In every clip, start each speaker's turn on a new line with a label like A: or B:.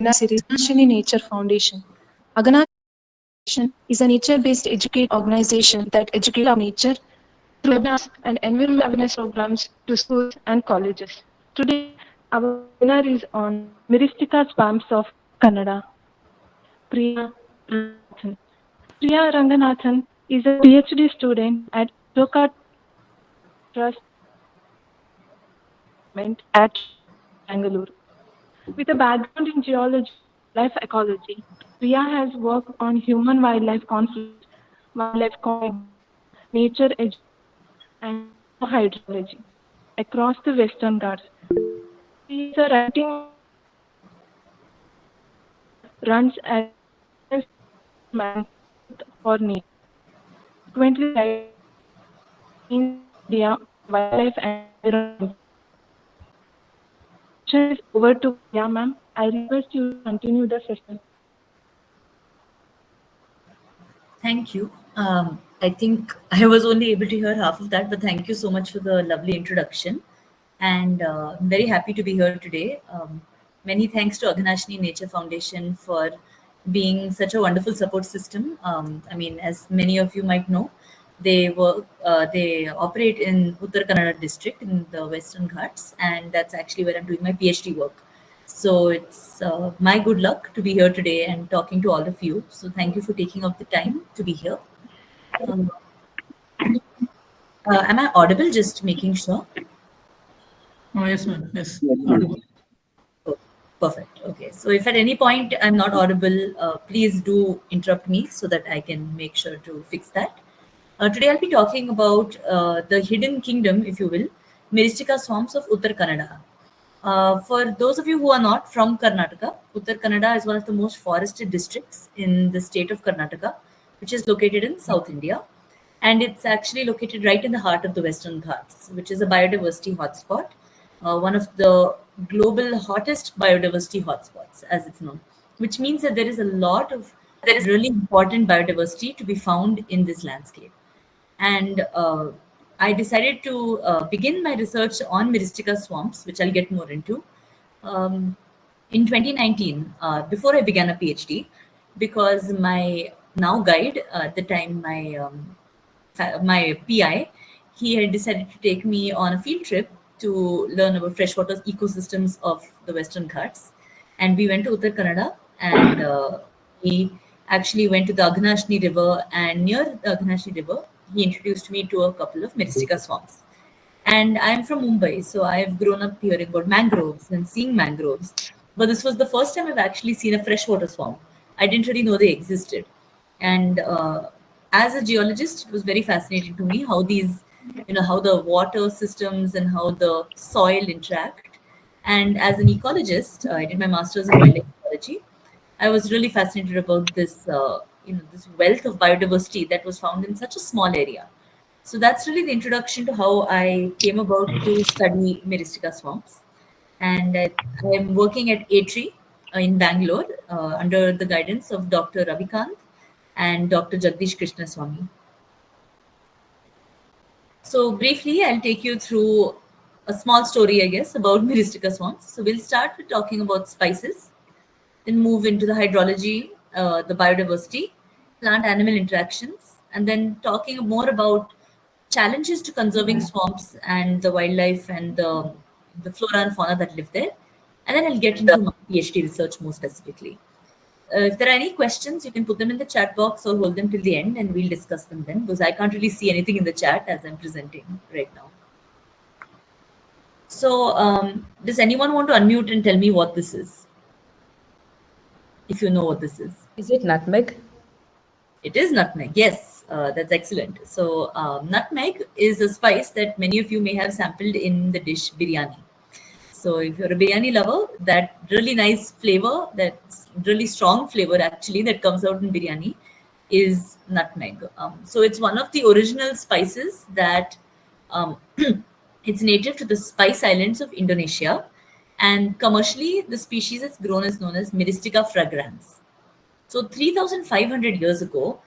A: series, Aganashini Nature Foundation. Aganashini is a nature-based educate organization that educates about nature through webinars and environmental awareness programs to schools and colleges. Today, our webinar is on Myristica swamps of Kannada. Priya Ranganathan. Priya Ranganathan is a PhD student at Joka Trust at Bangalore. With a background in geology and wildlife ecology, Priya has worked on human-wildlife conflict, wildlife coexistence, nature education, and hydrology across the Western Ghats. She is a writing runs at Wildlife Man for Nature, frequently writing in media, wildlife, and environment. Is over to Priya, ma'am. I request you to continue the session.
B: Thank you. I think I was only able to hear half of that, but thank you so much for the lovely introduction. And I'm very happy to be here today. Many thanks to Aghanashini Nature Foundation for being such a wonderful support system. I mean, as many of you might know, they operate in Uttar Kannada district in the Western Ghats, and that's actually where I'm doing my PhD work. So it's my good luck to be here today and talking to all of you. So thank you for taking up the time to be here. Um, am I audible? Just making sure.
C: Oh, yes, ma'am. Yes. Audible.
B: Oh, perfect. Okay. So if at any point I'm not audible, please do interrupt me so that I can make sure to fix that. Today I'll be talking about the hidden kingdom, if you will, Myristica swamps of Uttar Kannada. For those of you who are not from Karnataka, Uttar Kannada is one of the most forested districts in the state of Karnataka, which is located in South India. And it's actually located right in the heart of the Western Ghats, which is a biodiversity hotspot, one of the global hottest biodiversity hotspots, as it's known, which means that there is a lot of really important biodiversity to be found in this landscape. And I decided to begin my research on Myristica swamps, which I'll get more into, um, in 2019, before I began a PhD, because my now guide, at the time my PI, he had decided to take me on a field trip to learn about freshwater ecosystems of the Western Ghats. And we went to Uttar Kannada, and we actually went to the Aghanashini River. And near the Aghanashini River, he introduced me to a couple of Myristica swamps. And I'm from Mumbai, so I've grown up hearing about mangroves and seeing mangroves. But this was the first time I've actually seen a freshwater swamp. I didn't really know they existed. And as a geologist, it was very fascinating to me how these, how the water systems and how the soil interact. And as an ecologist, I did my master's in wildlife ecology. I was really fascinated about this wealth of biodiversity that was found in such a small area. So that's really the introduction to how I came about to study Myristica swamps. And I'm working at ATRI in Bangalore under the guidance of Dr. Ravikant and Dr. Jagdish Krishnaswamy. So briefly, I'll take you through a small story, I guess, about Myristica swamps. So we'll start with talking about spices, then move into the hydrology, the biodiversity, plant-animal interactions, and then talking more about challenges to conserving swamps and the wildlife and the flora and fauna that live there. And then I'll get into my PhD research more specifically. If there are any questions, you can put them in the chat box or hold them till the end and we'll discuss them then, because I can't really see anything in the chat as I'm presenting right now. So does anyone want to unmute and tell me what this is? If you know what this is.
D: Is it nutmeg?
B: It is nutmeg, yes. That's excellent. So nutmeg is a spice that many of you may have sampled in the dish biryani. So if you're a biryani lover, that really nice flavor, that really strong flavor actually that comes out in biryani is nutmeg. So it's one of the original spices that it's native to the Spice Islands of Indonesia. And commercially, the species is grown is known as Myristica fragrans. So 3,500 years ago,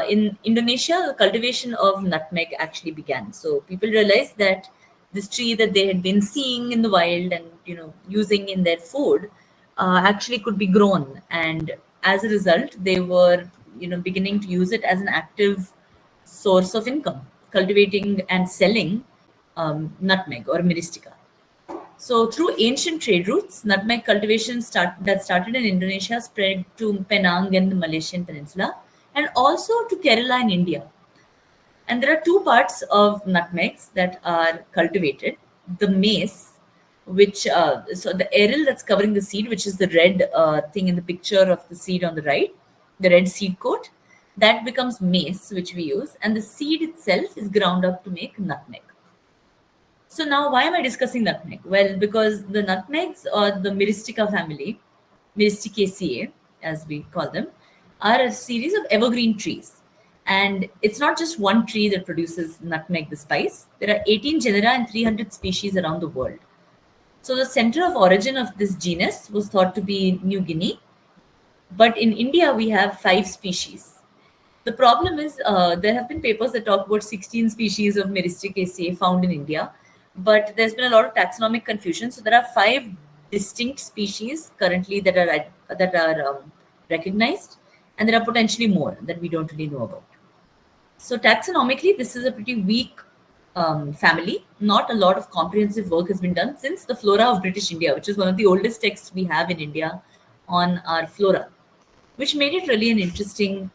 B: in Indonesia, the cultivation of nutmeg actually began. So people realized that this tree that they had been seeing in the wild and using in their food actually could be grown, and as a result, they were beginning to use it as an active source of income, cultivating and selling nutmeg or myristica. So through ancient trade routes, nutmeg cultivation started in Indonesia spread to Penang and the Malaysian peninsula, and also to Kerala in India. And there are two parts of nutmegs that are cultivated. The maize, so the aril that's covering the seed, which is the red thing in the picture of the seed on the right, the red seed coat, that becomes maize, which we use. And the seed itself is ground up to make nutmeg. So now, why am I discussing nutmeg? Well, because the nutmegs or the Myristica family, Myristicaceae, as we call them, are a series of evergreen trees. And it's not just one tree that produces nutmeg, the spice. There are 18 genera and 300 species around the world. So the center of origin of this genus was thought to be New Guinea. But in India, we have 5 species. The problem is there have been papers that talk about 16 species of Myristicaceae found in India, but there's been a lot of taxonomic confusion. So there are 5 distinct species currently that are recognized, and there are potentially more that we don't really know about. So taxonomically, this is a pretty weak family. Not a lot of comprehensive work has been done since the Flora of British India, which is one of the oldest texts we have in India on our flora, which made it really an interesting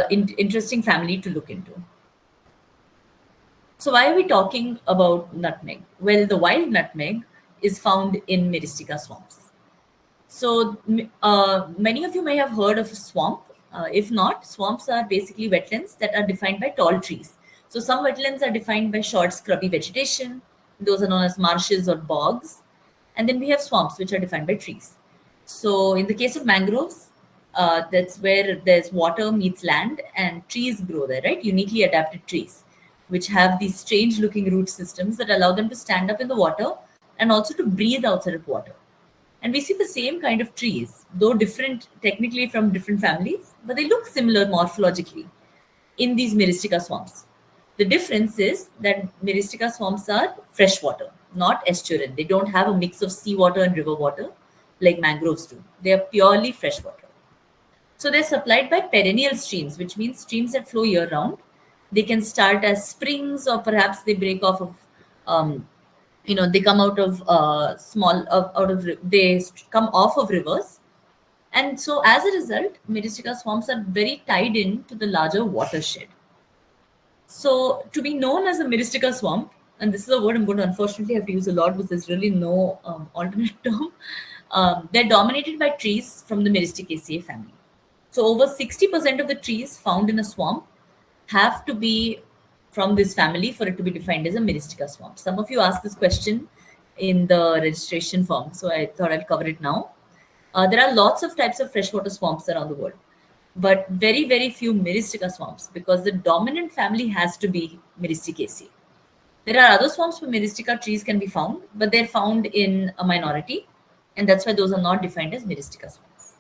B: interesting family to look into. So why are we talking about nutmeg? Well, the wild nutmeg is found in Myristica swamps. So many of you may have heard of a swamp. If not, swamps are basically wetlands that are defined by tall trees. So some wetlands are defined by short scrubby vegetation. Those are known as marshes or bogs. And then we have swamps, which are defined by trees. So in the case of mangroves, that's where there's water meets land and trees grow there, right? Uniquely adapted trees, which have these strange looking root systems that allow them to stand up in the water and also to breathe outside of water. And we see the same kind of trees, though different technically from different families, but they look similar morphologically in these Myristica swamps. The difference is that Myristica swamps are freshwater, not estuarine. They don't have a mix of seawater and river water like mangroves do. They are purely freshwater. So they're supplied by perennial streams, which means streams that flow year round. They can start as springs, or perhaps they break off of, they come out of they come off of rivers. And so as a result, Myristica swamps are very tied in to the larger watershed. So to be known as a Myristica swamp, and this is a word I'm going to unfortunately have to use a lot because there's really no alternate term, they're dominated by trees from the Myristicaceae family. So over 60% of the trees found in a swamp have to be from this family for it to be defined as a Myristica swamp. Some of you asked this question in the registration form, so I thought I'll cover it now. There are lots of types of freshwater swamps around the world, but very, very few Myristica swamps because the dominant family has to be Myristicaceae. There are other swamps where Myristica trees can be found, but they're found in a minority, and that's why those are not defined as Myristica swamps.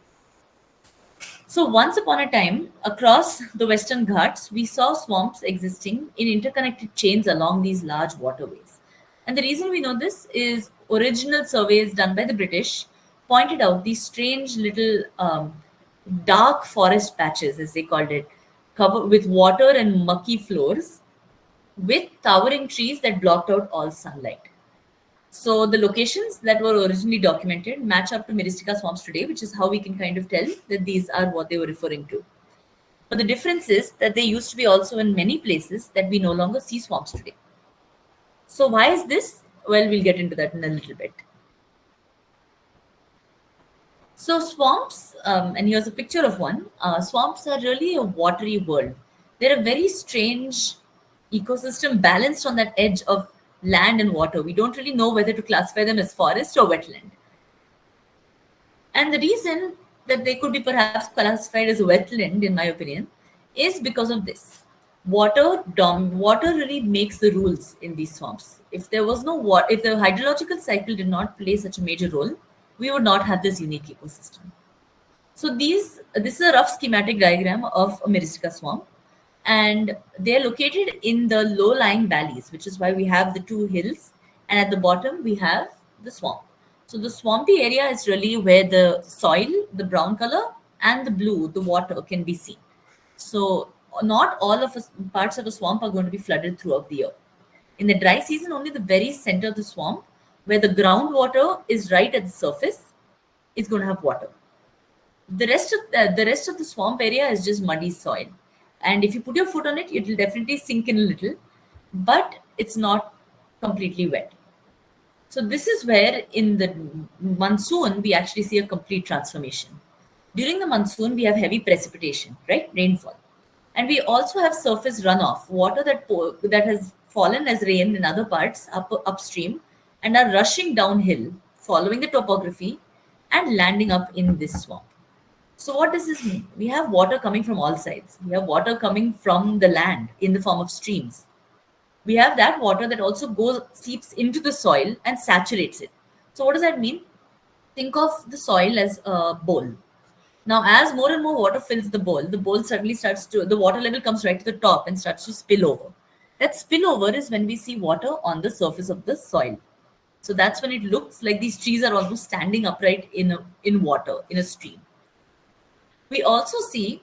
B: So once upon a time, across the Western Ghats, we saw swamps existing in interconnected chains along these large waterways. And the reason we know this is original surveys done by the British pointed out these strange little dark forest patches, as they called it, covered with water and mucky floors, with towering trees that blocked out all sunlight. So the locations that were originally documented match up to Myristica swamps today, which is how we can kind of tell that these are what they were referring to. But the difference is that they used to be also in many places that we no longer see swamps today. So why is this? Well, we'll get into that in a little bit. So swamps, and here's a picture of one. Swamps are really a watery world. They're a very strange ecosystem balanced on that edge of land and water. We don't really know whether to classify them as forest or wetland. And the reason that they could be perhaps classified as a wetland, in my opinion, is because of this. Water really makes the rules in these swamps. If there was no water, if the hydrological cycle did not play such a major role, we would not have this unique ecosystem. So this is a rough schematic diagram of a Myristica swamp. And they're located in the low-lying valleys, which is why we have the two hills. And at the bottom, we have the swamp. So the swampy area is really where the soil, the brown color, and the blue, the water, can be seen. So not all of us parts of a swamp are going to be flooded throughout the year. In the dry season, only the very center of the swamp, where the groundwater is right at the surface, is going to have water. The rest of the swamp area is just muddy soil, and if you put your foot on it, it will definitely sink in a little, but it's not completely wet. So this is where in the monsoon we actually see a complete transformation. During the monsoon we have heavy precipitation, right, rainfall, and we also have surface runoff, water that has fallen as rain in other parts upstream and are rushing downhill, following the topography and landing up in this swamp. So what does this mean? We have water coming from all sides. We have water coming from the land in the form of streams. We have that water that also seeps into the soil and saturates it. So what does that mean? Think of the soil as a bowl. Now, as more and more water fills the bowl suddenly the water level comes right to the top and starts to spill over. That spillover is when we see water on the surface of the soil. So that's when it looks like these trees are almost standing upright in water, in a stream. We also see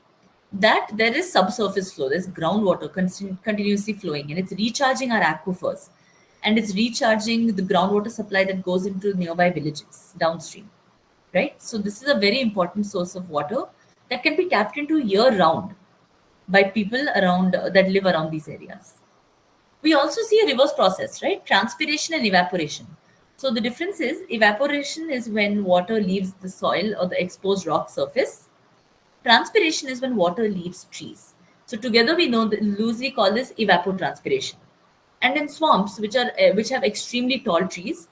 B: that there is subsurface flow, there's groundwater continuously flowing, and it's recharging our aquifers, and it's recharging the groundwater supply that goes into nearby villages downstream, right? So this is a very important source of water that can be tapped into year round by people around that live around these areas. We also see a reverse process, right? Transpiration and evaporation. So the difference is evaporation is when water leaves the soil or the exposed rock surface. Transpiration is when water leaves trees. So together we loosely call this evapotranspiration. And in swamps, which have extremely tall trees,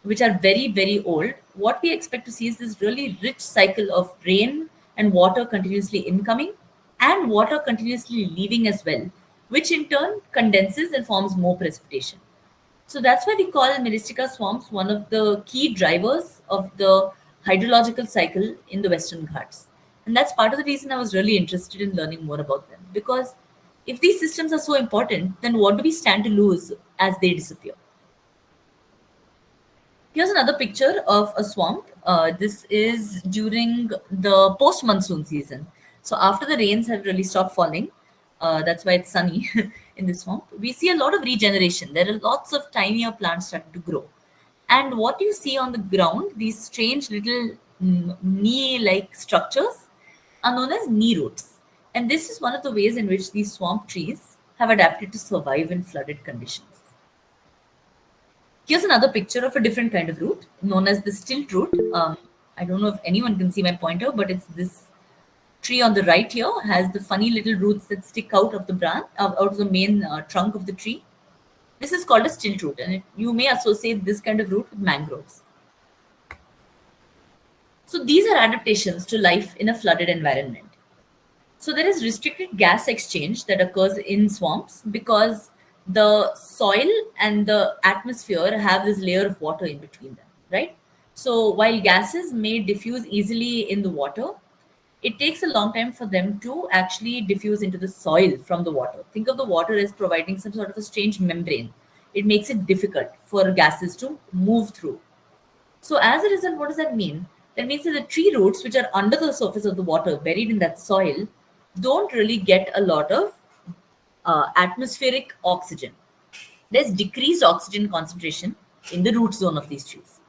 B: which are very, very old, what we expect to see is this really rich cycle of rain and water continuously incoming and water continuously leaving as well, which in turn condenses and forms more precipitation. So that's why we call Myristica swamps one of the key drivers of the hydrological cycle in the Western Ghats. And that's part of the reason I was really interested in learning more about them. Because if these systems are so important, then what do we stand to lose as they disappear? Here's another picture of a swamp. This is during the post-monsoon season. So after the rains have really stopped falling, that's why it's sunny in this swamp, we see a lot of regeneration. There are lots of tinier plants starting to grow. And what you see on the ground, these strange little knee-like structures, are known as knee roots. And this is one of the ways in which these swamp trees have adapted to survive in flooded conditions. Here's another picture of a different kind of root known as the stilt root. I don't know if anyone can see my pointer, but it's this tree on the right here has the funny little roots that stick out of the branch, out of the main trunk of the tree. This is called a stilt root, and you may associate this kind of root with mangroves. So these are adaptations to life in a flooded environment. So there is restricted gas exchange that occurs in swamps because the soil and the atmosphere have this layer of water in between them, right? So while gases may diffuse easily in the water, it takes a long time for them to actually diffuse into the soil from the water. Think of the water as providing some sort of a strange membrane. It makes it difficult for gases to move through. So as a result, what does that mean? That means that the tree roots, which are under the surface of the water, buried in that soil, don't really get a lot of atmospheric oxygen. There's decreased oxygen concentration in the root zone of these trees.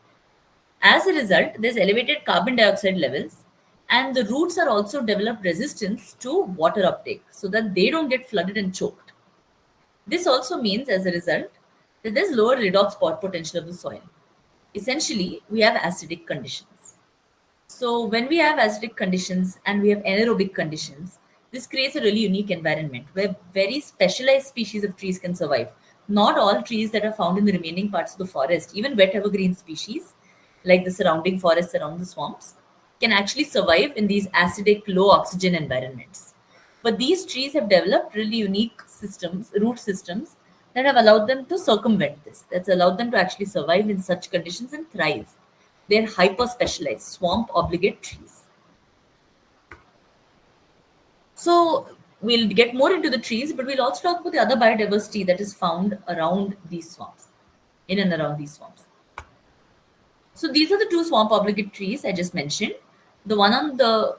B: As a result, there's elevated carbon dioxide levels, and the roots are also developed resistance to water uptake so that they don't get flooded and choked. This also means, as a result, that there's lower redox spot potential of the soil. Essentially, we have acidic conditions. So when we have acidic conditions and we have anaerobic conditions, this creates a really unique environment where very specialized species of trees can survive. Not all trees that are found in the remaining parts of the forest, even wet evergreen species, like the surrounding forests around the swamps, can actually survive in these acidic, low oxygen environments. But these trees have developed really unique systems, root systems, that have allowed them to circumvent this. That's allowed them to actually survive in such conditions and thrive. They're hyper-specialized, swamp-obligate trees. So we'll get more into the trees, but we'll also talk about the other biodiversity that is found around these swamps, in and around these swamps. So these are the two swamp obligate trees I just mentioned. The one on the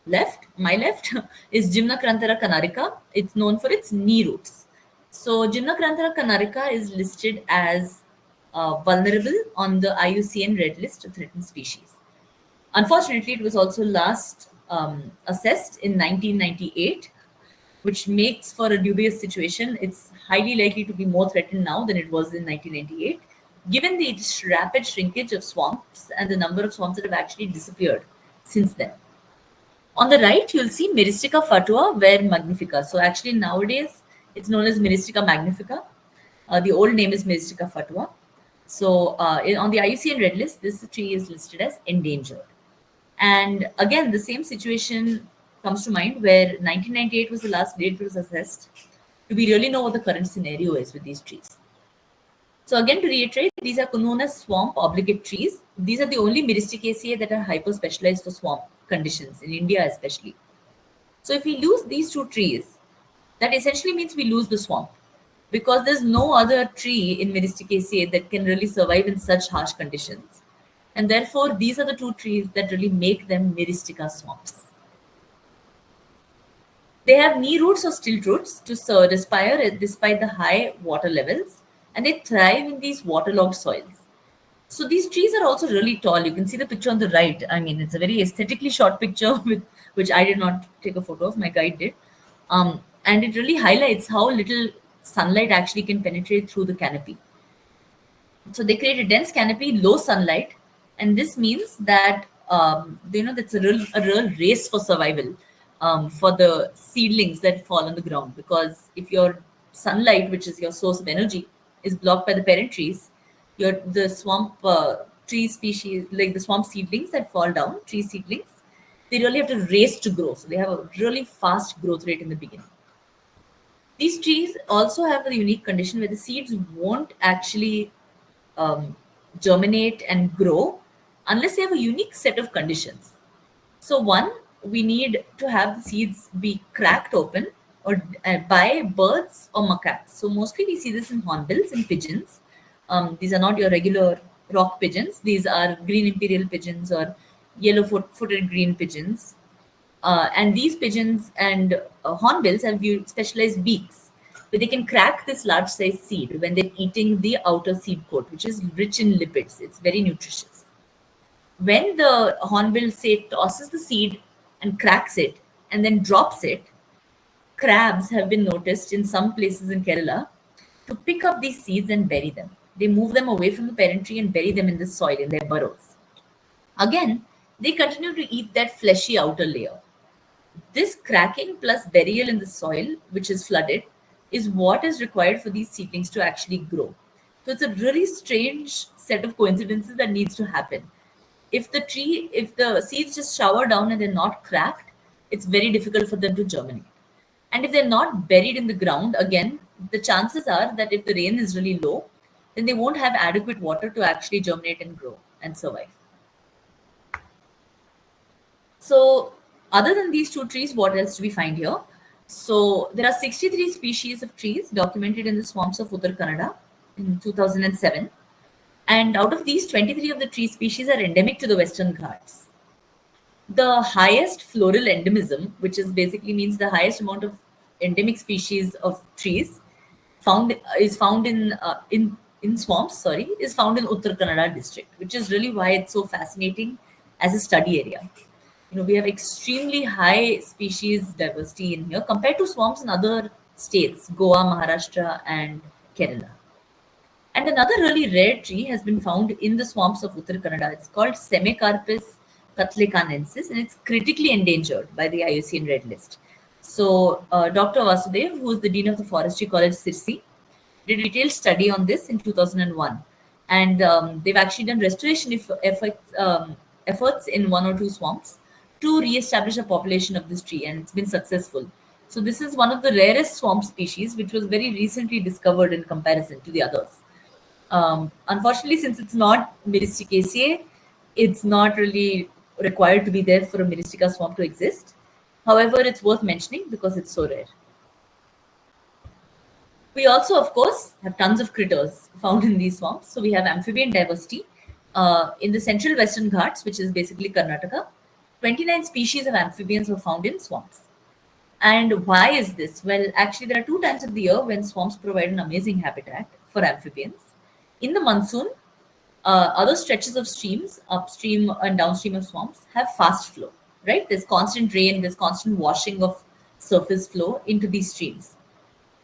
B: left, my left, is Gymnocranthera canarica. It's known for its knee roots. So Gymnocranthera canarica is listed as vulnerable on the IUCN Red List of threatened species. Unfortunately, it was also last assessed in 1998, which makes for a dubious situation. It's highly likely to be more threatened now than it was in 1998, given the rapid shrinkage of swamps and the number of swamps that have actually disappeared since then. On the right, you'll see Myristica fatua ver magnifica. So actually nowadays, it's known as Myristica magnifica. The old name is Myristica fatua. So on the IUCN Red List, this tree is listed as endangered. And again, the same situation comes to mind where 1998 was the last date it was assessed. Do we really know what the current scenario is with these trees? So again, to reiterate, these are known as swamp obligate trees. These are the only Myristicaceae that are hyper-specialized for swamp conditions, in India especially. So if we lose these two trees, that essentially means we lose the swamp, because there's no other tree in Myristicaceae that can really survive in such harsh conditions. And therefore, these are the two trees that really make them Myristica swamps. They have knee roots or stilt roots to respire despite the high water levels, and they thrive in these waterlogged soils. So these trees are also really tall. You can see the picture on the right. I mean, it's a very aesthetically shot picture, with which I did not take a photo of, my guide did. And it really highlights how little sunlight actually can penetrate through the canopy. So they create a dense canopy, low sunlight, and this means that that's a real race for survival for the seedlings that fall on the ground. Because if your sunlight, which is your source of energy, is blocked by the parent trees, the swamp tree species, like the swamp seedlings that fall down, tree seedlings, they really have to race to grow. So they have a really fast growth rate in the beginning. These trees also have a unique condition where the seeds won't actually germinate and grow unless they have a unique set of conditions. So one, we need to have the seeds be cracked open or by birds or macaques. So mostly we see this in hornbills and pigeons. These are not your regular rock pigeons. These are green imperial pigeons or yellow-footed green pigeons. And these pigeons and hornbills have specialized beaks where they can crack this large-sized seed when they're eating the outer seed coat, which is rich in lipids. It's very nutritious. When the hornbill, say, tosses the seed and cracks it and then drops it, crabs have been noticed in some places in Kerala to pick up these seeds and bury them. They move them away from the parent tree and bury them in the soil in their burrows. Again, they continue to eat that fleshy outer layer. This cracking plus burial in the soil, which is flooded, is what is required for these seedlings to actually grow. So it's a really strange set of coincidences that needs to happen. If the seeds just shower down and they're not cracked, it's very difficult for them to germinate. And if they're not buried in the ground, again, the chances are that if the rain is really low, then they won't have adequate water to actually germinate and grow and survive. So other than these two trees, what else do we find here? So there are 63 species of trees documented in the swamps of Uttar Kannada in 2007. And out of these, 23 of the tree species are endemic to the Western Ghats. The highest floral endemism, which is basically means the highest amount of endemic species of trees is found in swamps, is found in Uttar Kannada district, which is really why it's so fascinating as a study area. We have extremely high species diversity in here compared to swamps in other states, Goa, Maharashtra, and Kerala. And another really rare tree has been found in the swamps of Uttar Kannada. It's called Semecarpus catlecanensis, and it's critically endangered by the IUCN Red List. So Dr. Vasudev, who is the Dean of the Forestry College, Sirsi, did a detailed study on this in 2001. And they've actually done restoration efforts in one or two swamps to re-establish a population of this tree, and it's been successful. So this is one of the rarest swamp species, which was very recently discovered in comparison to the others. Unfortunately, since it's not Myristicaceae, it's not really required to be there for a Myristica swamp to exist. However, it's worth mentioning because it's so rare. We also, of course, have tons of critters found in these swamps. So we have amphibian diversity. In the central western Ghats, which is basically Karnataka, 29 species of amphibians were found in swamps. And why is this? Well, actually, there are two times of the year when swamps provide an amazing habitat for amphibians. In the monsoon, other stretches of streams, upstream and downstream of swamps, have fast flow, right? There's constant rain, there's constant washing of surface flow into these streams.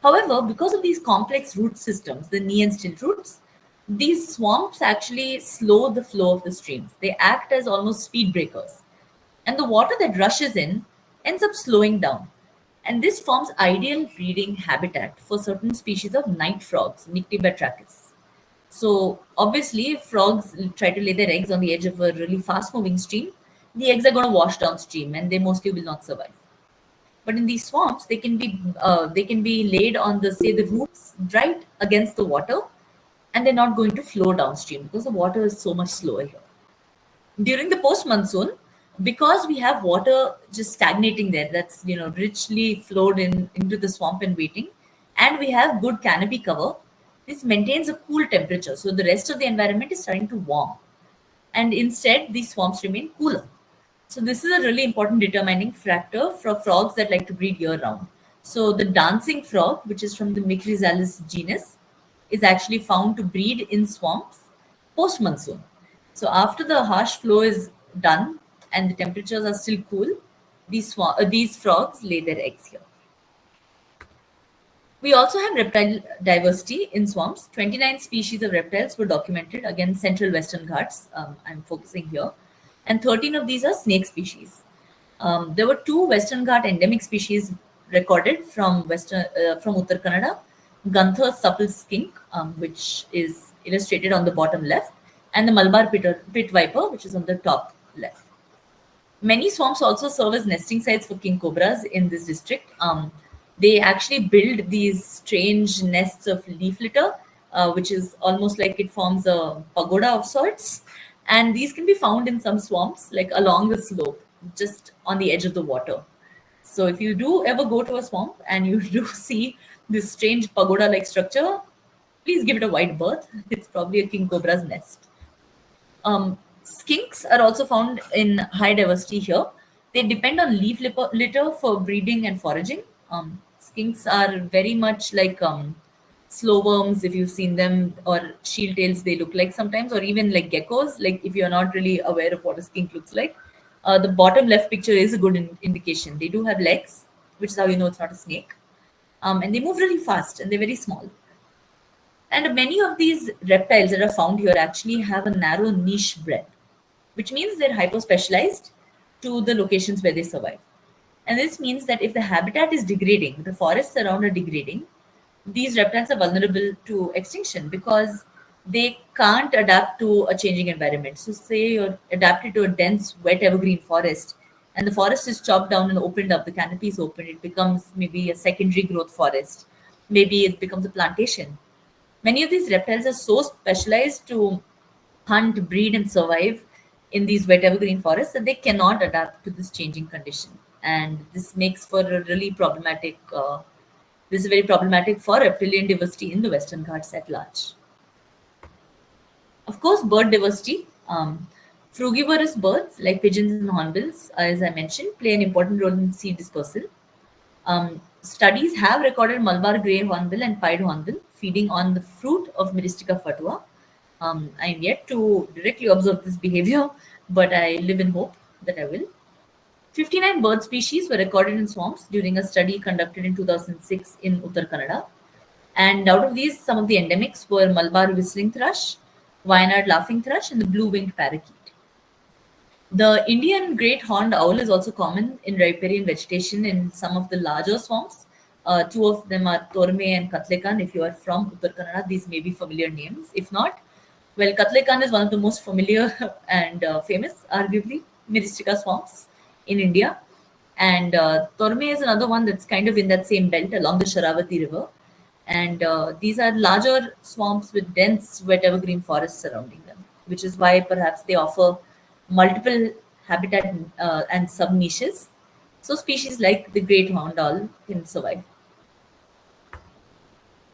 B: However, because of these complex root systems, the knee and stilt roots, these swamps actually slow the flow of the streams. They act as almost speed breakers. And the water that rushes in ends up slowing down. And this forms ideal breeding habitat for certain species of night frogs, Nyctibatrachus. So obviously, if frogs try to lay their eggs on the edge of a really fast-moving stream, the eggs are going to wash downstream and they mostly will not survive. But in these swamps, they can be laid on the, say, the roots right against the water, and they're not going to flow downstream because the water is so much slower here. During the post monsoon, because we have water just stagnating there, that's richly flowed into the swamp and waiting, and we have good canopy cover, this maintains a cool temperature. So the rest of the environment is starting to warm, and instead these swamps remain cooler. So this is a really important determining factor for frogs that like to breed year round. So the dancing frog, which is from the Micrhyzalis genus, is actually found to breed in swamps post monsoon. So after the harsh flow is done and the temperatures are still cool, these frogs lay their eggs here. We also have reptile diversity in swamps. 29 species of reptiles were documented, again, central western Ghats. I'm focusing here. And 13 of these are snake species. There were 2 Western Ghat endemic species recorded from Uttar Kannada, Gunther's supple skink, which is illustrated on the bottom left, and the Malabar pit viper, which is on the top left. Many swamps also serve as nesting sites for king cobras in this district. They actually build these strange nests of leaf litter, which is almost like it forms a pagoda of sorts. And these can be found in some swamps, like along the slope, just on the edge of the water. So if you do ever go to a swamp and you do see this strange pagoda-like structure, please give it a wide berth. It's probably a king cobra's nest. Skinks are also found in high diversity here. They depend on leaf litter for breeding and foraging. Skinks are very much like slow worms, if you've seen them, or shield tails they look like sometimes, or even like geckos, like if you're not really aware of what a skink looks like. The bottom left picture is a good indication. They do have legs, which is how you know it's not a snake. And they move really fast and they're very small. And many of these reptiles that are found here actually have a narrow niche breadth, which means they're hyper specialized to the locations where they survive. And this means that if the habitat is degrading, the forests around are degrading, these reptiles are vulnerable to extinction because they can't adapt to a changing environment. So say you're adapted to a dense, wet evergreen forest, and the forest is chopped down and opened up, the canopy is opened, it becomes maybe a secondary growth forest. Maybe it becomes a plantation. Many of these reptiles are so specialized to hunt, breed, and survive in these wet evergreen forests that they cannot adapt to this changing condition. And this makes for a really problematic, this is very problematic for reptilian diversity in the Western Ghats at large. Of course, bird diversity. Frugivorous birds like pigeons and hornbills, as I mentioned, play an important role in seed dispersal. Studies have recorded Malabar grey hornbill and pied hornbill feeding on the fruit of Myristica fatua. I'm yet to directly observe this behavior, but I live in hope that I will. 59 bird species were recorded in swamps during a study conducted in 2006 in Uttar Kannada. And out of these, some of the endemics were Malabar whistling thrush, Wayanad laughing thrush, and the blue-winged parakeet. The Indian great horned owl is also common in riparian vegetation in some of the larger swamps. 2 of them are Torme and Katlekan. If you are from Uttar Kannada, these may be familiar names. If not, well, Katlekan is one of the most familiar and famous, arguably, Myristica swamps in India. And Torme is another one that's kind of in that same belt along the Sharavati River. And these are larger swamps with dense wet evergreen forests surrounding them, which is why perhaps they offer multiple habitat and sub-niches. So species like the great horned owl can survive.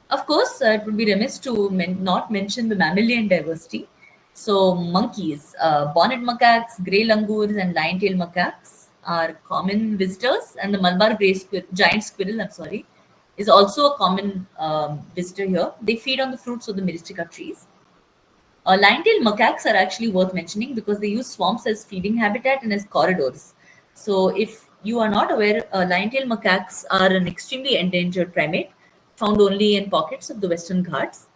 B: Of course, it would be remiss to not mention the mammalian diversity. So monkeys, bonnet macaques, grey langurs, and lion-tailed macaques are common visitors, and the Malabar giant squirrel, I'm sorry, is also a common visitor here. They feed on the fruits of the Myristica trees. Lion-tailed macaques are actually worth mentioning because they use swamps as feeding habitat and as corridors. So if you are not aware, lion-tailed macaques are an extremely endangered primate found only in pockets of the Western Ghats.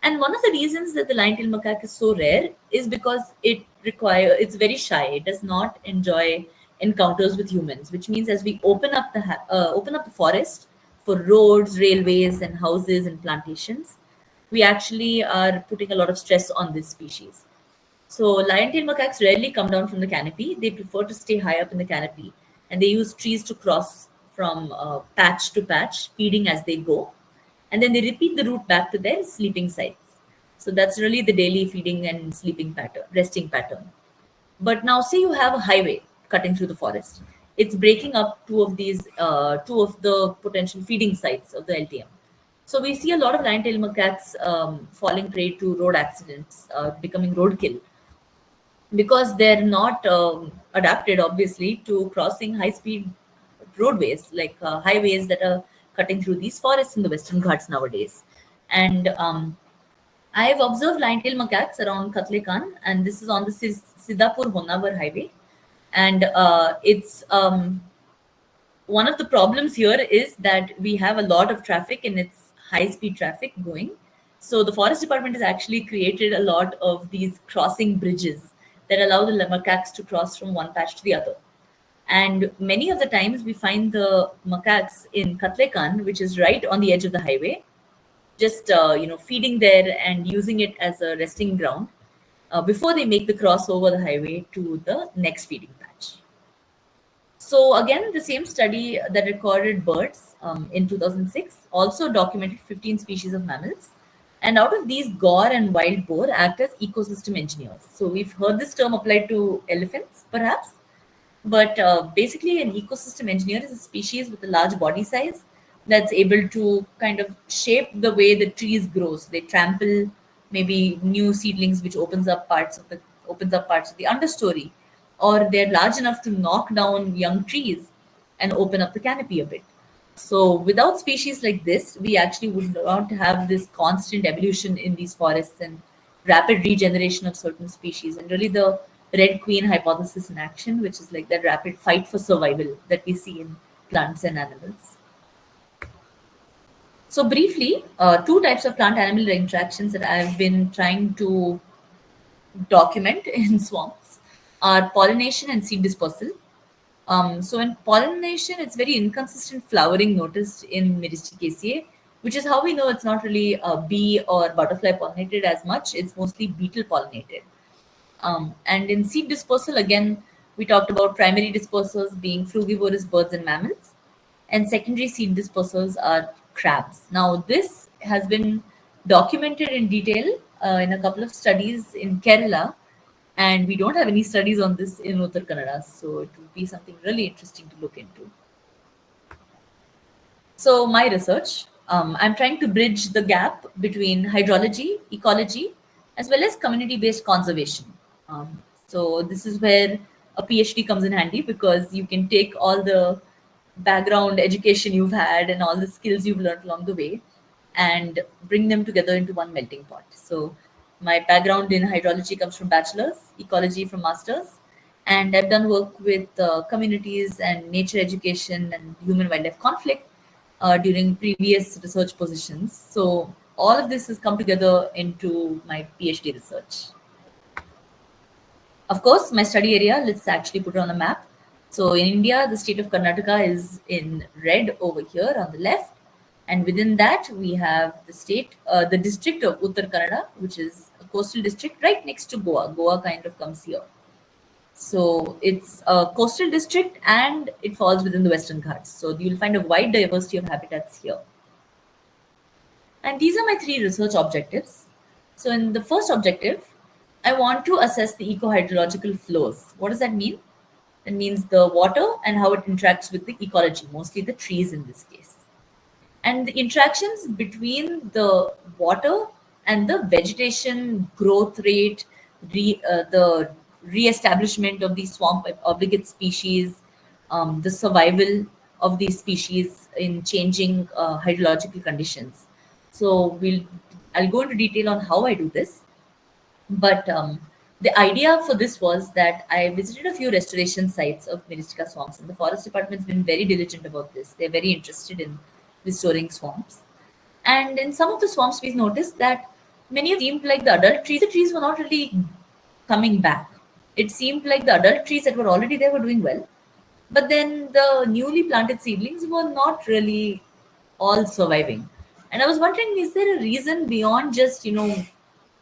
B: And one of the reasons that the lion-tailed macaque is so rare is because it's very shy. It does not enjoy encounters with humans, which means as we open up the forest for roads, railways, and houses and plantations, we actually are putting a lot of stress on this species. So lion-tailed macaques rarely come down from the canopy. They prefer to stay high up in the canopy, and they use trees to cross from patch to patch, feeding as they go, and then they repeat the route back to their sleeping sites. So that's really the daily feeding and sleeping pattern, resting pattern. But now, say you have a highway cutting through the forest. It's breaking up two of the potential feeding sites of the LTM. So we see a lot of lion-tailed macaques falling prey to road accidents, becoming roadkill, because they're not adapted, obviously, to crossing high-speed roadways like highways that are cutting through these forests in the Western Ghats nowadays. And I've observed lion-tailed macaques around Katlekan, and this is on the Siddhapur-Honavar highway. And it's one of the problems here is that we have a lot of traffic and it's high-speed traffic going. So the forest department has actually created a lot of these crossing bridges that allow the macaques to cross from one patch to the other. And many of the times we find the macaques in Katlekan, which is right on the edge of the highway, just feeding there and using it as a resting ground before they make the cross over the highway to the next feeding patch. So again, the same study that recorded birds in 2006 also documented 15 species of mammals. And out of these, gaur and wild boar act as ecosystem engineers. So we've heard this term applied to elephants, perhaps. But basically, an ecosystem engineer is a species with a large body size that's able to kind of shape the way the trees grow. So they trample maybe new seedlings, which opens up parts of the understory, or they're large enough to knock down young trees and open up the canopy a bit. So without species like this, we actually would not have this constant evolution in these forests and rapid regeneration of certain species. And really the Red Queen hypothesis in action, which is like that rapid fight for survival that we see in plants and animals. So briefly, two types of plant-animal interactions that I've been trying to document in swamps are pollination and seed dispersal. So in pollination, it's very inconsistent flowering noticed in Myristicaceae, which is how we know it's not really bee or butterfly pollinated as much. It's mostly beetle pollinated. And in seed dispersal, again, we talked about primary dispersers being frugivorous birds and mammals, and secondary seed dispersers are crabs. Now, this has been documented in detail in a couple of studies in Kerala, and we don't have any studies on this in Uttar Kannada, so it would be something really interesting to look into. So my research, I'm trying to bridge the gap between hydrology, ecology, as well as community-based conservation. So this is where a PhD comes in handy because you can take all the background education you've had and all the skills you've learned along the way and bring them together into one melting pot. So my background in hydrology comes from bachelor's, ecology from master's, and I've done work with communities and nature education and human wildlife conflict during previous research positions. So all of this has come together into my PhD research. Of course, my study area, let's actually put it on a map. So in India, the state of Karnataka is in red over here on the left. And within that, we have the district of Uttar Kannada, which is a coastal district right next to Goa. Goa kind of comes here. So it's a coastal district and it falls within the Western Ghats. So you'll find a wide diversity of habitats here. And these are my three research objectives. So in the first objective, I want to assess the eco-hydrological flows. What does that mean? That means the water and how it interacts with the ecology, mostly the trees in this case. And the interactions between the water and the vegetation growth rate, the re-establishment of these swamp obligate species, the survival of these species in changing hydrological conditions. So I'll go into detail on how I do this. But the idea for this was that I visited a few restoration sites of Myristica swamps, and the forest department's been very diligent about this. They're very interested in restoring swamps. And in some of the swamps, we've noticed that many of seemed like the adult trees. The trees were not really coming back. It seemed like the adult trees that were already there were doing well, but then the newly planted seedlings were not really all surviving. And I was wondering, is there a reason beyond just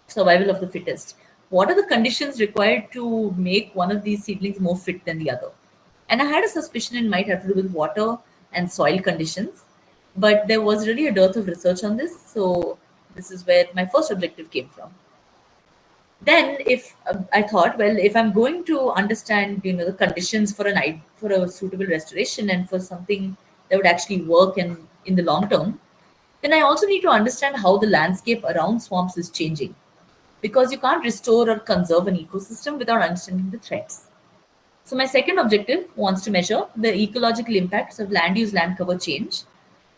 B: survival of the fittest? What are the conditions required to make one of these seedlings more fit than the other? And I had a suspicion it might have to do with water and soil conditions, but there was really a dearth of research on this. So this is where my first objective came from. Then, if I thought, well, if I'm going to understand, the conditions for a suitable restoration and for something that would actually work and in the long term, then I also need to understand how the landscape around swamps is changing, because you can't restore or conserve an ecosystem without understanding the threats. So my second objective wants to measure the ecological impacts of land use land cover change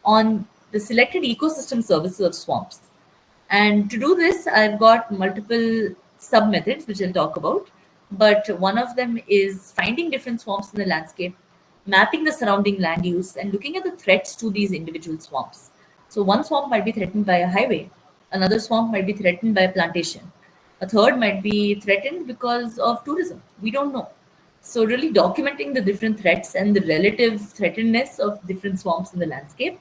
B: on the selected ecosystem services of swamps. And to do this, I've got multiple sub methods which I'll talk about. But one of them is finding different swamps in the landscape, mapping the surrounding land use, and looking at the threats to these individual swamps. So one swamp might be threatened by a highway, another swamp might be threatened by a plantation, a third might be threatened because of tourism. We don't know. So really documenting the different threats and the relative threatenedness of different swamps in the landscape,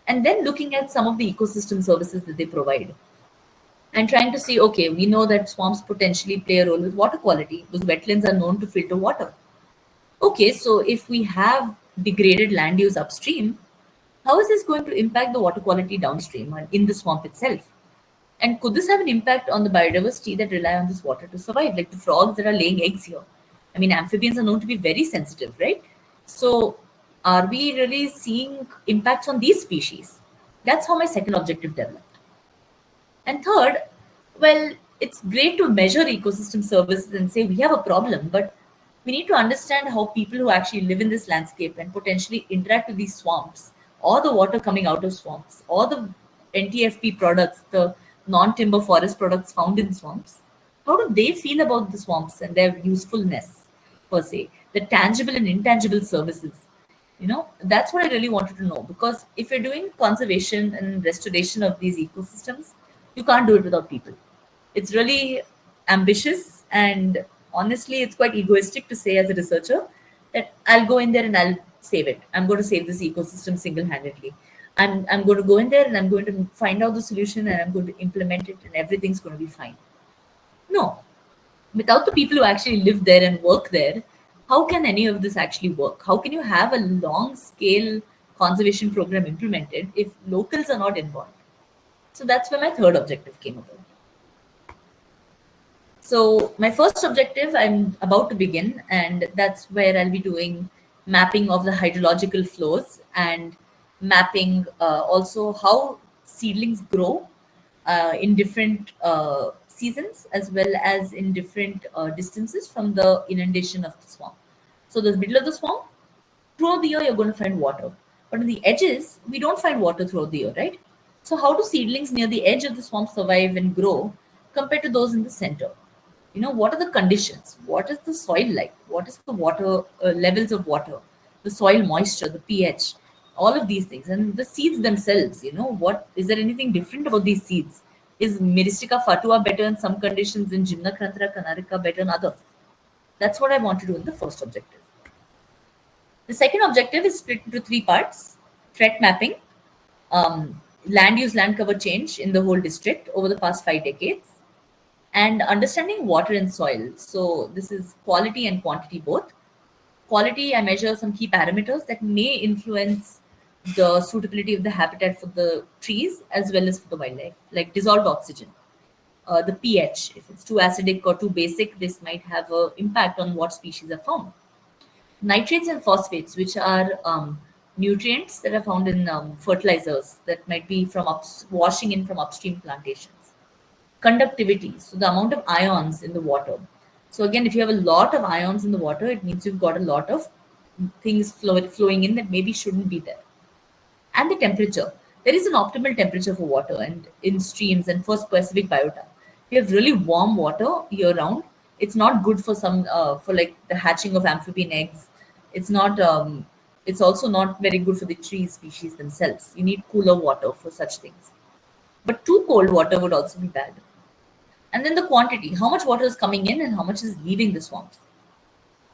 B: and then looking at some of the ecosystem services that they provide and trying to see, okay, we know that swamps potentially play a role with water quality because wetlands are known to filter water. Okay, so if we have degraded land use upstream, how is this going to impact the water quality downstream and in the swamp itself? And could this have an impact on the biodiversity that rely on this water to survive, like the frogs that are laying eggs here? I mean, amphibians are known to be very sensitive, right? So are we really seeing impacts on these species? That's how my second objective developed. And third, well, it's great to measure ecosystem services and say we have a problem, but we need to understand how people who actually live in this landscape and potentially interact with these swamps or the water coming out of swamps or the NTFP products, the non-timber forest products found in swamps, how do they feel about the swamps and their usefulness per se, the tangible and intangible services? That's what I really wanted to know, because if you're doing conservation and restoration of these ecosystems, you can't do it without people. It's really ambitious, and honestly, it's quite egoistic to say as a researcher that I'll go in there and I'll save it. I'm going to save this ecosystem single-handedly. I'm going to go in there and I'm going to find out the solution and I'm going to implement it and everything's going to be fine. No. Without the people who actually live there and work there, how can any of this actually work? How can you have a long-scale conservation program implemented if locals are not involved? So that's where my third objective came about. So my first objective, I'm about to begin, and that's where I'll be doing mapping of the hydrological flows and mapping also how seedlings grow in different seasons as well as in different distances from the inundation of the swamp. So the middle of the swamp, throughout the year, you're going to find water. But on the edges, we don't find water throughout the year, right? So how do seedlings near the edge of the swamp survive and grow compared to those in the center? What are the conditions? What is the soil like? What is the water levels of water, the soil moisture, the pH, all of these things, and the seeds themselves? What is there anything different about these seeds? Is Myristica fatua better in some conditions and Gymnocranthera canarica better in others? That's what I want to do in the first objective. The second objective is split into three parts: threat mapping, land use land cover change in the whole district over the past 5 decades, and understanding water and soil. So this is quality and quantity both. Quality, I measure some key parameters that may influence the suitability of the habitat for the trees as well as for the wildlife, like dissolved oxygen, the pH. If it's too acidic or too basic, this might have an impact on what species are found. Nitrates and phosphates, which are nutrients that are found in fertilizers that might be from washing in from upstream plantations. conductivity, so the amount of ions in the water. So again, if you have a lot of ions in the water, it means you've got a lot of things flowing in that maybe shouldn't be there. And the temperature. There is an optimal temperature for water and in streams and for specific biota. If you have really warm water year round, it's not good for for like the hatching of amphibian eggs. It's not. It's also not very good for the tree species themselves. You need cooler water for such things. But too cold water would also be bad. And then the quantity, how much water is coming in and how much is leaving the swamps.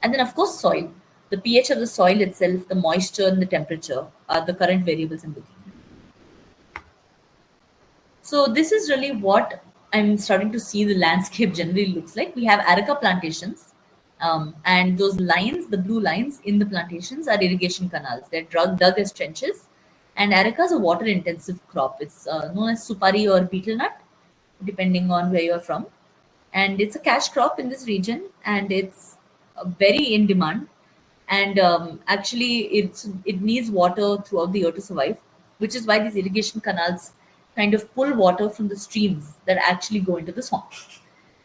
B: And then, of course, soil. The pH of the soil itself, the moisture and the temperature are the current variables I'm looking at. So this is really what I'm starting to see the landscape generally looks like. We have areca plantations, and those lines, the blue lines in the plantations, are irrigation canals. They're dug as trenches. And areca is a water-intensive crop. It's known as supari or betel nut, depending on where you're from. And it's a cash crop in this region, and it's very in demand. And actually, it needs water throughout the year to survive, which is why these irrigation canals kind of pull water from the streams that actually go into the swamp.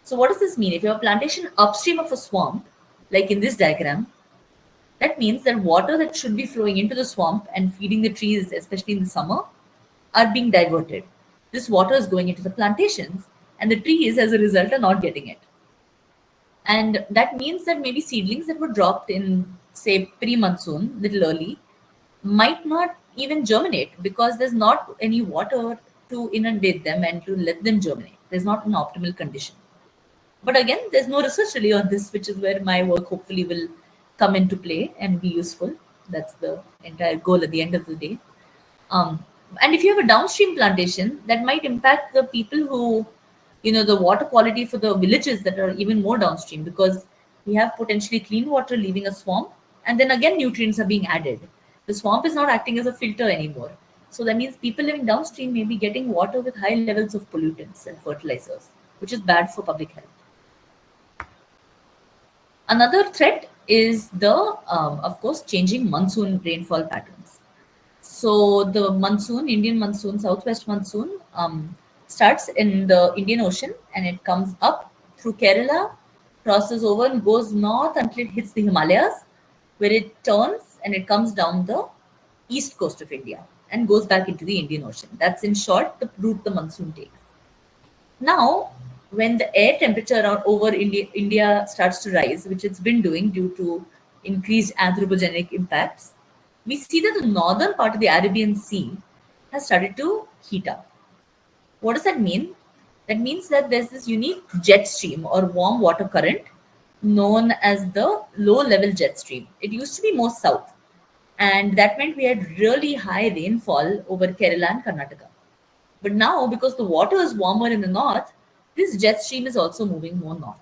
B: So what does this mean? If you have a plantation upstream of a swamp, like in this diagram, that means that water that should be flowing into the swamp and feeding the trees, especially in the summer, are being diverted. This water is going into the plantations, and the trees, as a result, are not getting it. And that means that maybe seedlings that were dropped in, say, pre-monsoon, little early, might not even germinate because there's not any water to inundate them and to let them germinate. There's not an optimal condition. But again, there's no research really on this, which is where my work hopefully will come into play and be useful. That's the entire goal at the end of the day. And if you have a downstream plantation, that might impact the people who, the water quality for the villages that are even more downstream, because we have potentially clean water leaving a swamp, and then again nutrients are being added. The swamp is not acting as a filter anymore. So that means people living downstream may be getting water with high levels of pollutants and fertilizers, which is bad for public health. Another threat is the, of course, changing monsoon rainfall patterns. So the monsoon, Indian monsoon, southwest monsoon, starts in the Indian Ocean and it comes up through Kerala, crosses over and goes north until it hits the Himalayas, where it turns and it comes down the east coast of India and goes back into the Indian Ocean. That's in short the route the monsoon takes. Now, when the air temperature around over India starts to rise, which it's been doing due to increased anthropogenic impacts, we see that the northern part of the Arabian Sea has started to heat up. What does that mean? That means that there's this unique jet stream or warm water current known as the low level jet stream. It used to be more south, and that meant we had really high rainfall over Kerala and Karnataka. But now, because the water is warmer in the north, this jet stream is also moving more north.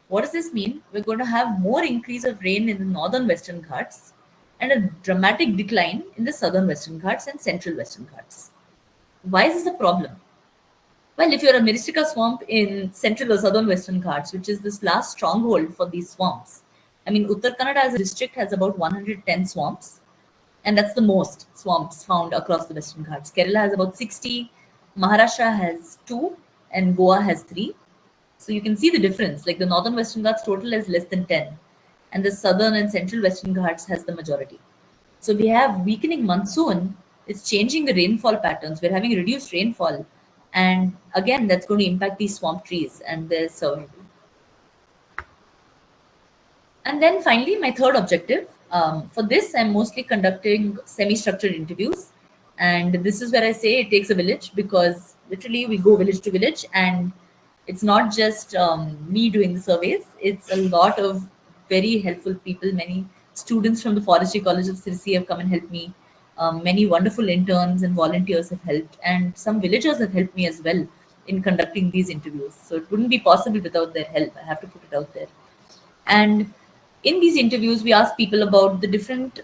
B: What does this mean? We're going to have more increase of rain in the northern Western Ghats and a dramatic decline in the southern Western Ghats and central Western Ghats. Why is this a problem? Well, if you're a Myristica swamp in central or southern Western Ghats, which is this last stronghold for these swamps, I mean, Uttar Kannada as a district has about 110 swamps, and that's the most swamps found across the Western Ghats. Kerala has about 60, Maharashtra has 2, and Goa has 3. So you can see the difference. Like the northern Western Ghats total is less than 10, and the southern and central Western Ghats has the majority. So we have weakening monsoon. It's changing the rainfall patterns. We're having reduced rainfall, and again, that's going to impact these swamp trees and their survival. And then finally, my third objective. For this, I'm mostly conducting semi-structured interviews. And this is where I say it takes a village, because literally we go village to village, and it's not just me doing the surveys. It's a lot of very helpful people. Many students from the Forestry College of Sirsi have come and helped me. Many wonderful interns and volunteers have helped, and some villagers have helped me as well in conducting these interviews. So it wouldn't be possible without their help. I have to put it out there. And in these interviews, we ask people about the different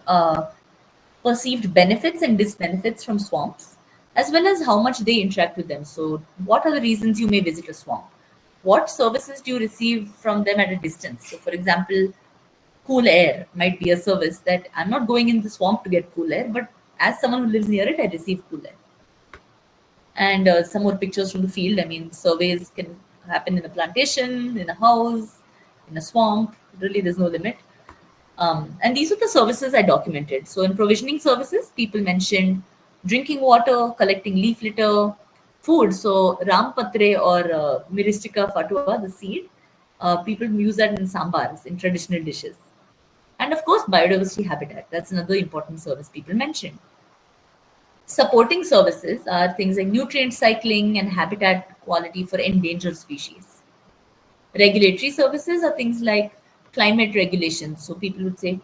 B: perceived benefits and disbenefits from swamps, as well as how much they interact with them. So what are the reasons you may visit a swamp? What services do you receive from them at a distance? So for example, cool air might be a service that I'm not going in the swamp to get cool air, but as someone who lives near it, I receive cool air. And some more pictures from the field. I mean, surveys can happen in a plantation, in a house, in a swamp. Really, there's no limit. And these are the services I documented. So in provisioning services, people mentioned drinking water, collecting leaf litter, food. So rampatre or myristica fatua, the seed, people use that in sambars, in traditional dishes. And of course, biodiversity habitat. That's another important service people mentioned. Supporting services are things like nutrient cycling and habitat quality for endangered species. Regulatory services are things like climate regulations. So people would say,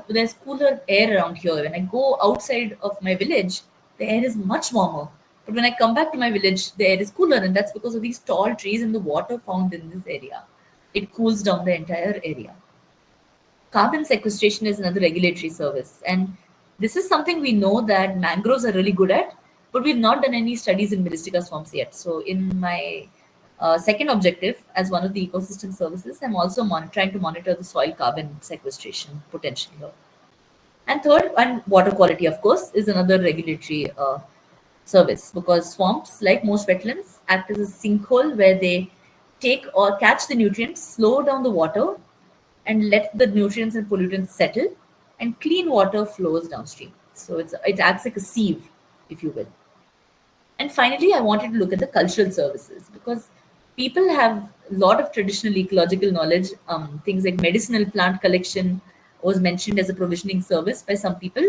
B: there's cooler air around here. When I go outside of my village, the air is much warmer. But when I come back to my village, the air is cooler, and that's because of these tall trees and the water found in this area. It cools down the entire area. Carbon sequestration is another regulatory service. And this is something we know that mangroves are really good at, but we've not done any studies in myristica swamps yet. So in my second objective as one of the ecosystem services, I'm also trying to monitor the soil carbon sequestration potential here. And third, and water quality, of course, is another regulatory service, because swamps, like most wetlands, act as a sinkhole where they take or catch the nutrients, slow down the water, and let the nutrients and pollutants settle, and clean water flows downstream. So it acts like a sieve, if you will. And finally, I wanted to look at the cultural services, because people have a lot of traditional ecological knowledge. Things like medicinal plant collection was mentioned as a provisioning service by some people.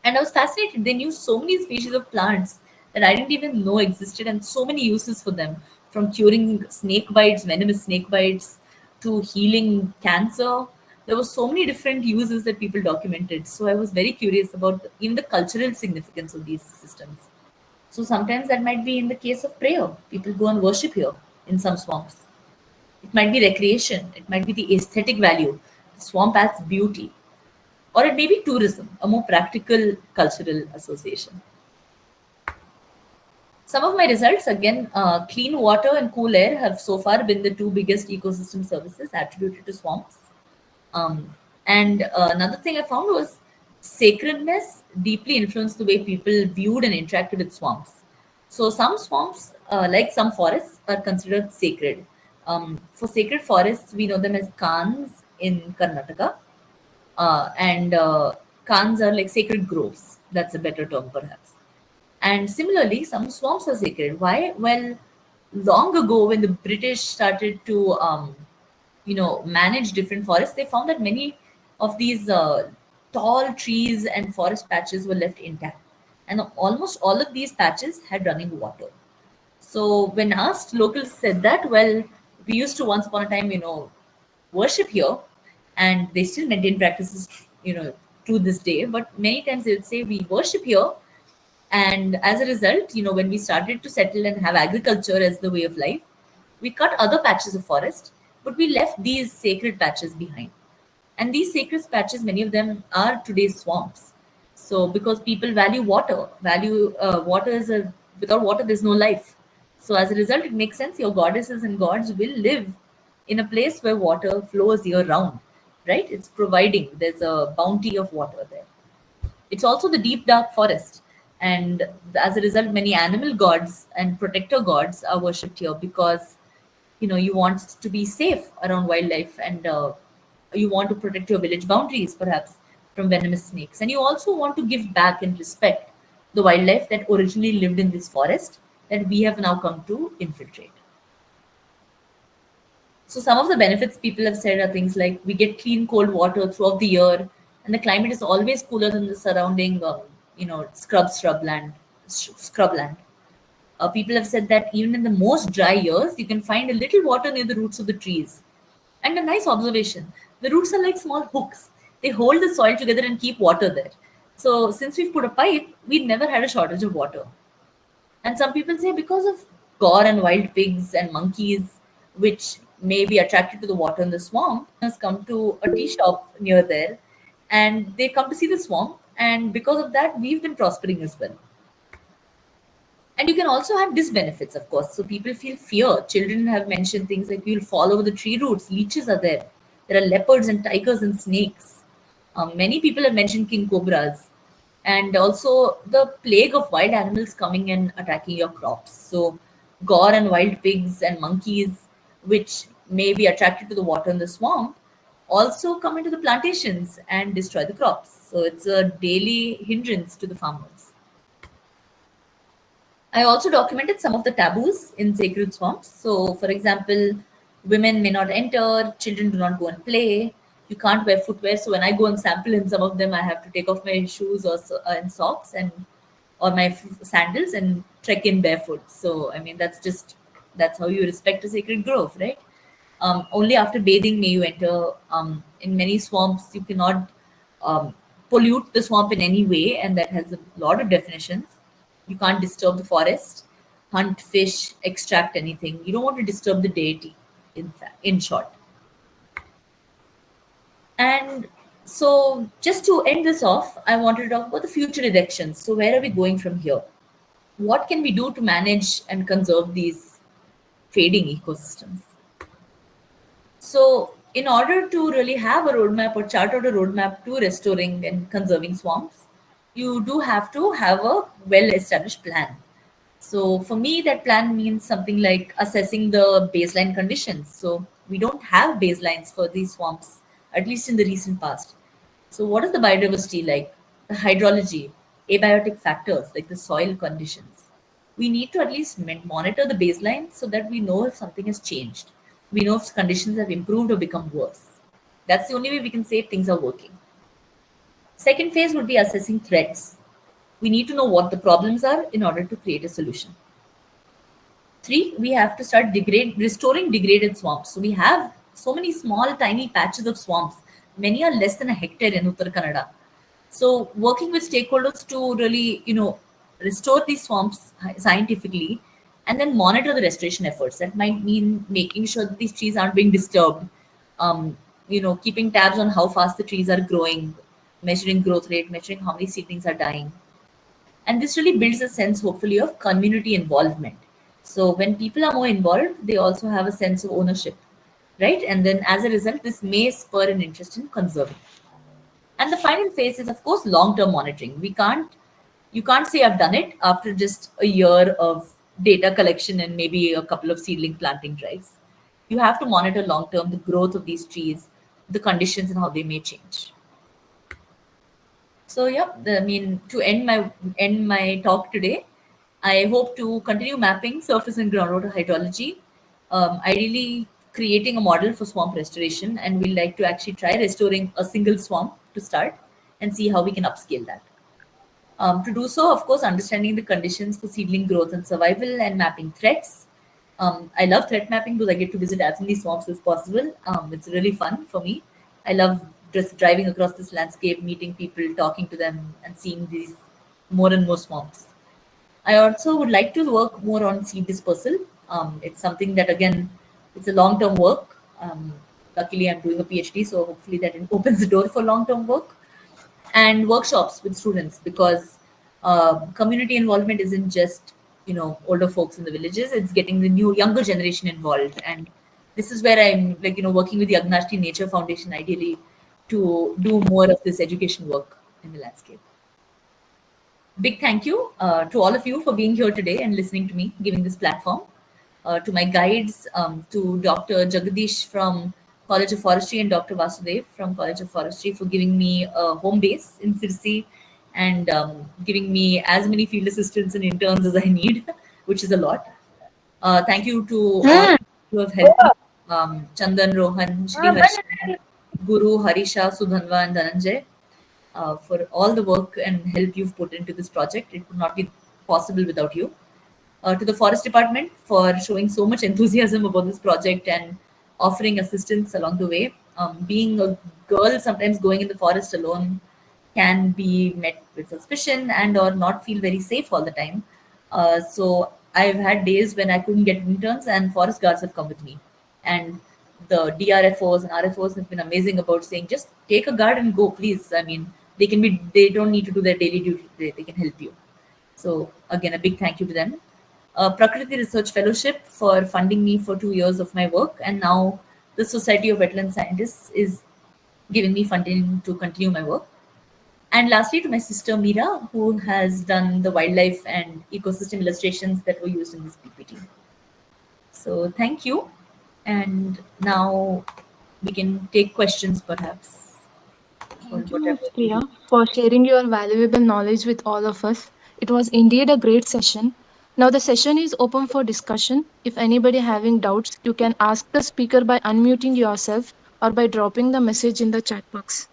B: And I was fascinated. They knew so many species of plants that I didn't even know existed, and so many uses for them, from curing snake bites, venomous snake bites, to healing cancer. There were so many different uses that people documented. So I was very curious about even the cultural significance of these systems. So sometimes that might be in the case of prayer. People go and worship here in some swamps. It might be recreation. It might be the aesthetic value. The swamp adds beauty. Or it may be tourism, a more practical cultural association. Some of my results, again, clean water and cool air have so far been the two biggest ecosystem services attributed to swamps. And another thing I found was sacredness deeply influenced the way people viewed and interacted with swamps. So some swamps, like some forests, are considered sacred. For sacred forests, we know them as Khans in Karnataka. And Khans are like sacred groves. That's a better term, perhaps. And similarly, some swamps are sacred. Why? Well, long ago, when the British started to, manage different forests, they found that many of these tall trees and forest patches were left intact, and almost all of these patches had running water. So when asked, locals said that, well, we used to once upon a time, worship here, and they still maintain practices, to this day. But many times they would say we worship here, and as a result, when we started to settle and have agriculture as the way of life, we cut other patches of forest, but we left these sacred patches behind. And these sacred patches, many of them are today's swamps. So because people value water, water without water, there's no life. So as a result, it makes sense your goddesses and gods will live in a place where water flows year round, right? It's providing, there's a bounty of water there. It's also the deep, dark forest. And as a result, many animal gods and protector gods are worshipped here, because, you want to be safe around wildlife, and you want to protect your village boundaries, perhaps, from venomous snakes. And you also want to give back and respect the wildlife that originally lived in this forest that we have now come to infiltrate. So some of the benefits people have said are things like we get clean, cold water throughout the year, and the climate is always cooler than the surrounding, scrubland. People have said that even in the most dry years, you can find a little water near the roots of the trees. And a nice observation, the roots are like small hooks. They hold the soil together and keep water there. So since we've put a pipe, we've never had a shortage of water. And some people say because of gore and wild pigs and monkeys, which may be attracted to the water in the swamp, has come to a tea shop near there, and they come to see the swamp. And because of that, we've been prospering as well. And you can also have disbenefits, of course. So people feel fear. Children have mentioned things like you'll fall over the tree roots, leeches are there. There are leopards and tigers and snakes. Many people have mentioned king cobras. and also the plague of wild animals coming and attacking your crops. So, gore and wild pigs and monkeys, which may be attracted to the water in the swamp, also come into the plantations and destroy the crops. So, it's a daily hindrance to the farmers. I also documented some of the taboos in sacred swamps. So, for example, women may not enter, children do not go and play. You can't wear footwear. So, when I go and sample in some of them, I have to take off my shoes and socks and or my sandals and trek in barefoot. So, I mean, that's how you respect a sacred grove, right? Only after bathing may you enter. In many swamps, you cannot um, pollute the swamp in any way, and that has a lot of definitions. You can't disturb the forest, hunt, fish, extract anything. You don't want to disturb the deity, in short. And so, just to end this off, I wanted to talk about the future elections. So, where are we going from here? What can we do to manage and conserve these fading ecosystems? So, in order to really have a roadmap or chart out a roadmap to restoring and conserving swamps, you do have to have a well established plan. So, for me, that plan means something like assessing the baseline conditions. So, we don't have baselines for these swamps, at least in the recent past. So, what is the biodiversity like? The hydrology, abiotic factors like the soil conditions. We need to at least monitor the baseline so that we know if something has changed. We know if conditions have improved or become worse. That's the only way we can say if things are working. Second phase would be assessing threats. We need to know what the problems are in order to create a solution. Three, we have to start restoring degraded swamps. So we have so many small, tiny patches of swamps. Many are less than a hectare in Uttar Kannada. So working with stakeholders to really, restore these swamps scientifically and then monitor the restoration efforts. That might mean making sure that these trees aren't being disturbed, keeping tabs on how fast the trees are growing, measuring growth rate, measuring how many seedlings are dying. And this really builds a sense, hopefully, of community involvement. So when people are more involved, they also have a sense of ownership, right? And then as a result, this may spur an interest in conserving. And the final phase is, of course, long-term monitoring. You can't say I've done it after just a year of data collection and maybe a couple of seedling planting drives. You have to monitor long-term the growth of these trees, the conditions and how they may change. So yeah, to end my talk today, I hope to continue mapping surface and groundwater hydrology, ideally creating a model for swamp restoration, and we'd like to actually try restoring a single swamp to start and see how we can upscale that. To do so, of course, understanding the conditions for seedling growth and survival and mapping threats. I love threat mapping because I get to visit as many swamps as possible. It's really fun for me. I love just driving across this landscape, meeting people, talking to them, and seeing these more and more swamps. I also would like to work more on seed dispersal. It's something that, again, it's a long-term work. Luckily, I'm doing a PhD, so hopefully that opens the door for long-term work. And workshops with students, because community involvement isn't just older folks in the villages. It's getting the younger generation involved, and this is where I'm working with the Agnashti Nature Foundation ideally to do more of this education work in the landscape. Big thank you to all of you for being here today and listening to me, giving this platform. To my guides, to Dr. Jagadish from College of Forestry and Dr. Vasudev from College of Forestry for giving me a home base in Sirsi and giving me as many field assistants and interns as I need, which is a lot. Thank you to all who have helped me, Chandan, Rohan, Shri Harshan, Guru, Harisha, Sudhanva, and Dhananjay, for all the work and help you've put into this project. It would not be possible without you. To the Forest Department for showing so much enthusiasm about this project and offering assistance along the way. Being a girl, sometimes going in the forest alone can be met with suspicion and or not feel very safe all the time. So I've had days when I couldn't get interns and forest guards have come with me. And the DRFOs and RFOs have been amazing about saying, just take a guard and go, please. I mean, they don't need to do their daily duty. They can help you. So again, a big thank you to them. Prakriti Research Fellowship for funding me for 2 years of my work, and now the Society of Wetland Scientists is giving me funding to continue my work. And lastly, to my sister Meera, who has done the wildlife and ecosystem illustrations that were used in this PPT. So thank you. And now we can take questions perhaps. Or
A: Thank you, Ms.
B: whatever.
A: Priya, for sharing your valuable knowledge with all of us. It was indeed a great session. Now the session is open for discussion. If anybody having doubts, you can ask the speaker by unmuting yourself or by dropping the message in the chat box.